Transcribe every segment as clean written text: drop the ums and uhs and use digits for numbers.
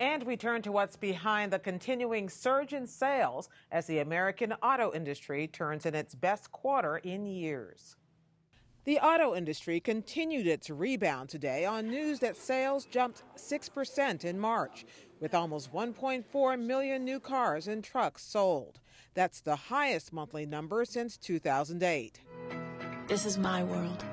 And we turn to what's behind the continuing surge in sales as the American auto industry turns in its best quarter in years. The auto industry continued its rebound today on news that sales jumped 6% in March, with almost 1.4 million new cars and trucks sold. That's the highest monthly number since 2008. This is my world.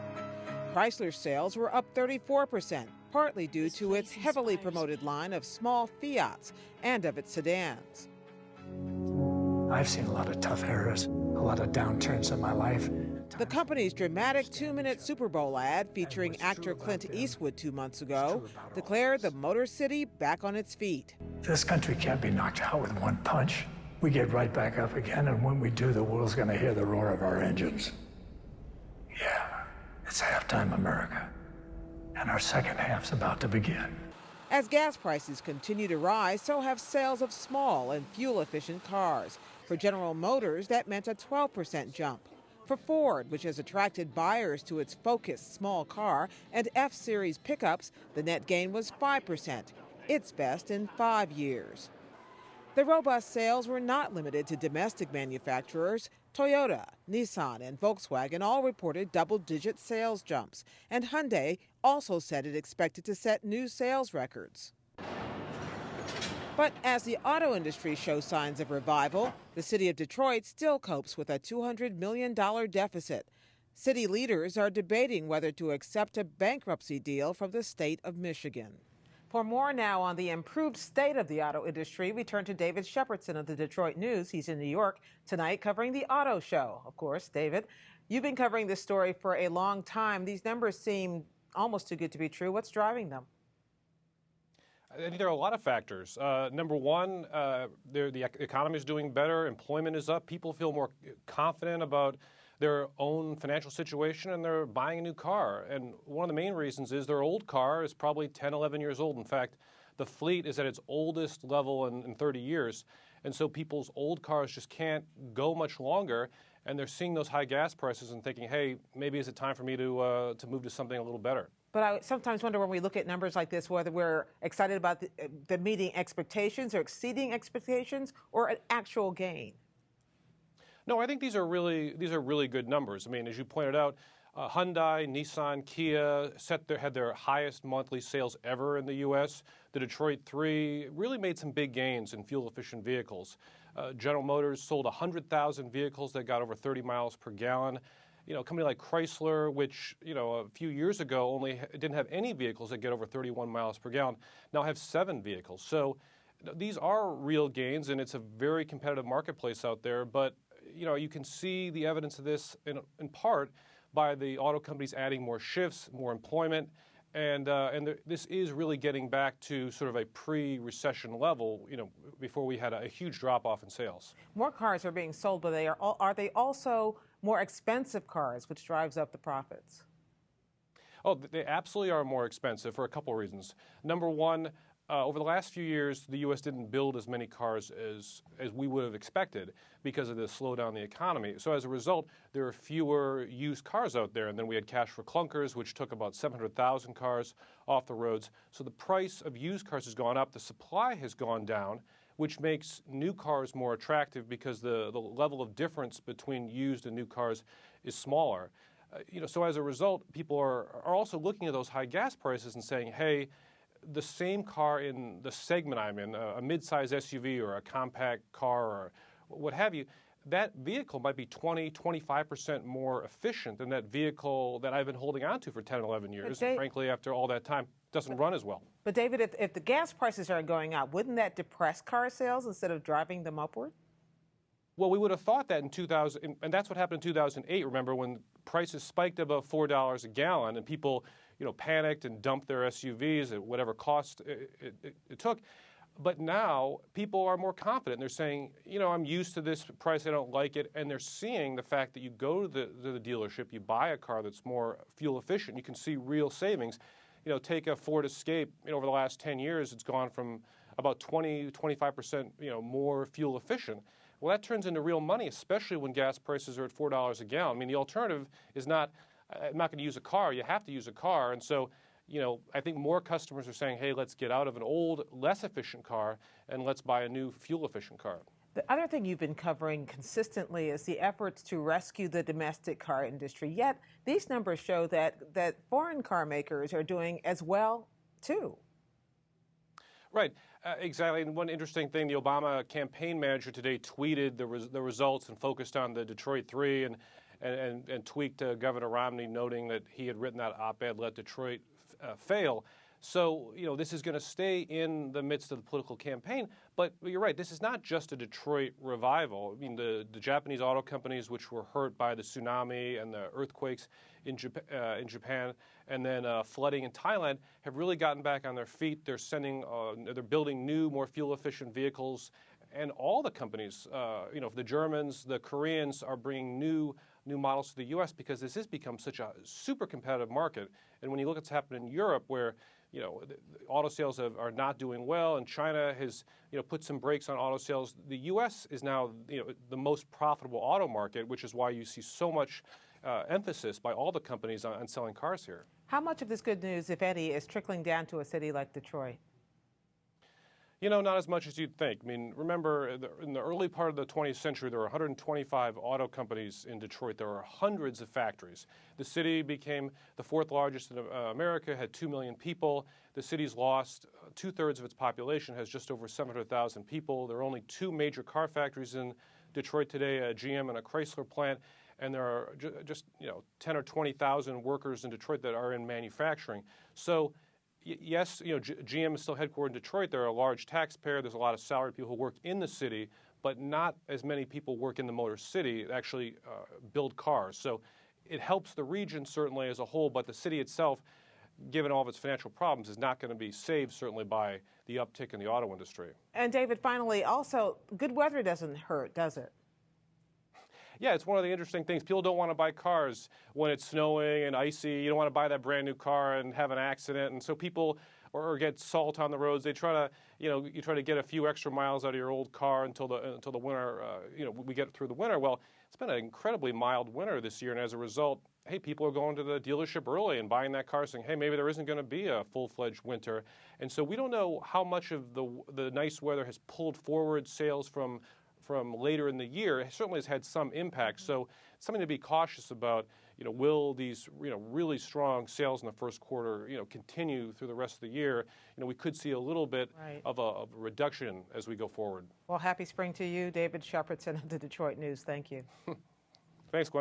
Chrysler sales were up 34%, partly due to its heavily promoted line of small Fiats and of its sedans. I've seen a lot of tough eras, a lot of downturns in my life. The company's dramatic 2-minute Super Bowl ad featuring actor Clint Eastwood 2 months ago declared the Motor City back on its feet. This country can't be knocked out with one punch. We get right back up again, and when we do, the world's going to hear the roar of our engines. Yeah, it's halftime America, and our second half's about to begin. As gas prices continue to rise, so have sales of small and fuel-efficient cars. For General Motors, that meant a 12% jump. For Ford, which has attracted buyers to its Focus small car and F-Series pickups, the net gain was 5%, its best in 5 years. The robust sales were not limited to domestic manufacturers. Toyota, Nissan, and Volkswagen all reported double-digit sales jumps, and Hyundai also said it expected to set new sales records. But as the auto industry shows signs of revival, the city of Detroit still copes with a $200 million deficit. City leaders are debating whether to accept a bankruptcy deal from the state of Michigan. For more now on the improved state of the auto industry, we turn to David Shepardson of the Detroit News. He's in New York tonight covering the auto show. Of course, David, you've been covering this story for a long time. These numbers seem almost too good to be true. What's driving them? I think there are a lot of factors. Number one, the economy is doing better. Employment is up. People feel more confident about their own financial situation, and they're buying a new car. And one of the main reasons is their old car is probably 10, 11 years old. In fact, the fleet is at its oldest level in 30 years. And so people's old cars just can't go much longer, and they're seeing those high gas prices and thinking, hey, maybe is it time for me to move to something a little better. But I sometimes wonder when we look at numbers like this, whether we're excited about the meeting expectations or exceeding expectations or an actual gain. No, I think these are really good numbers. I mean, as you pointed out, Hyundai, Nissan, Kia had their highest monthly sales ever in the U.S. The Detroit 3 really made some big gains in fuel-efficient vehicles. General Motors sold 100,000 vehicles that got over 30 miles per gallon. You know, a company like Chrysler, which, a few years ago only didn't have any vehicles that get over 31 miles per gallon, now have 7 vehicles. So these are real gains, and it's a very competitive marketplace out there. But, you can see the evidence of this in part by the auto companies adding more shifts, more employment, and this is really getting back to sort of a pre-recession level, before we had a huge drop-off in sales. More cars are being sold, but are they also more expensive cars, which drives up the profits? Oh, they absolutely are more expensive for a couple of reasons. Number one, over the last few years, the U.S. didn't build as many cars as we would have expected because of the slowdown in the economy. So as a result, there are fewer used cars out there. And then we had cash for clunkers, which took about 700,000 cars off the roads. So the price of used cars has gone up. The supply has gone down, which makes new cars more attractive because the level of difference between used and new cars is smaller. So as a result, people are also looking at those high gas prices and saying, hey, the same car in the segment I'm in, a mid-size SUV or a compact car or what have you, that vehicle might be 20, 25% more efficient than that vehicle that I've been holding on to for 10, 11 years. And frankly, after all that time, doesn't run as well. But David, if the gas prices are going up, wouldn't that depress car sales instead of driving them upward? Well, we would have thought that in 2000, and that's what happened in 2008. Remember when prices spiked above $4 a gallon and people, panicked and dumped their SUVs at whatever cost it took. But now people are more confident. They're saying, I'm used to this price. I don't like it. And they're seeing the fact that you go to the dealership, you buy a car that's more fuel efficient. You can see real savings. Take a Ford Escape. Over the last 10 years, it's gone from about 20, 25%, more fuel efficient. Well, that turns into real money, especially when gas prices are at $4 a gallon. I mean, the alternative is not, I'm not going to use a car. You have to use a car. And so, I think more customers are saying, hey, let's get out of an old, less efficient car and let's buy a new fuel-efficient car. The other thing you've been covering consistently is the efforts to rescue the domestic car industry. Yet these numbers show that foreign car makers are doing as well, too. Right, exactly. And one interesting thing, the Obama campaign manager today tweeted the results and focused on the Detroit 3 and tweaked Governor Romney, noting that he had written that op-ed, Let Detroit Fail. So, this is going to stay in the midst of the political campaign. But you're right, this is not just a Detroit revival. I mean, the Japanese auto companies, which were hurt by the tsunami and the earthquakes in Japan, and then flooding in Thailand, have really gotten back on their feet. They're building new, more fuel-efficient vehicles. And all the companies, the Germans, the Koreans are bringing new models to the U.S. because this has become such a super competitive market. And when you look at what's happened in Europe, where the auto sales are not doing well, and China has put some brakes on auto sales, the U.S. is now the most profitable auto market, which is why you see so much emphasis by all the companies on selling cars here. How much of this good news, if any, is trickling down to a city like Detroit? Not as much as you'd think. I mean, remember, in the early part of the 20th century, there were 125 auto companies in Detroit. There were hundreds of factories. The city became the fourth largest in America, had 2 million people. The city's lost two-thirds of its population, has just over 700,000 people. There are only 2 major car factories in Detroit today, a GM and a Chrysler plant. And there are just 10 or 20,000 workers in Detroit that are in manufacturing. So yes, GM is still headquartered in Detroit. They're a large taxpayer. There's a lot of salaried people who work in the city, but not as many people work in the Motor City that actually build cars. So it helps the region certainly as a whole, but the city itself, given all of its financial problems, is not going to be saved certainly by the uptick in the auto industry. And David, finally, also, good weather doesn't hurt, does it? Yeah, it's one of the interesting things. People don't want to buy cars when it's snowing and icy. You don't want to buy that brand new car and have an accident. And so people, or get salt on the roads, they try to, you try to get a few extra miles out of your old car until the winter, we get through the winter. Well, it's been an incredibly mild winter this year. And as a result, hey, people are going to the dealership early and buying that car saying, hey, maybe there isn't going to be a full-fledged winter. And so we don't know how much of the nice weather has pulled forward sales from later in the year. It certainly has had some impact. So it's something to be cautious about. Will these really strong sales in the first quarter continue through the rest of the year? We could see a little bit of a reduction as we go forward. Well, happy spring to you, David Shepardson of the Detroit News. Thank you. Thanks, Gwen.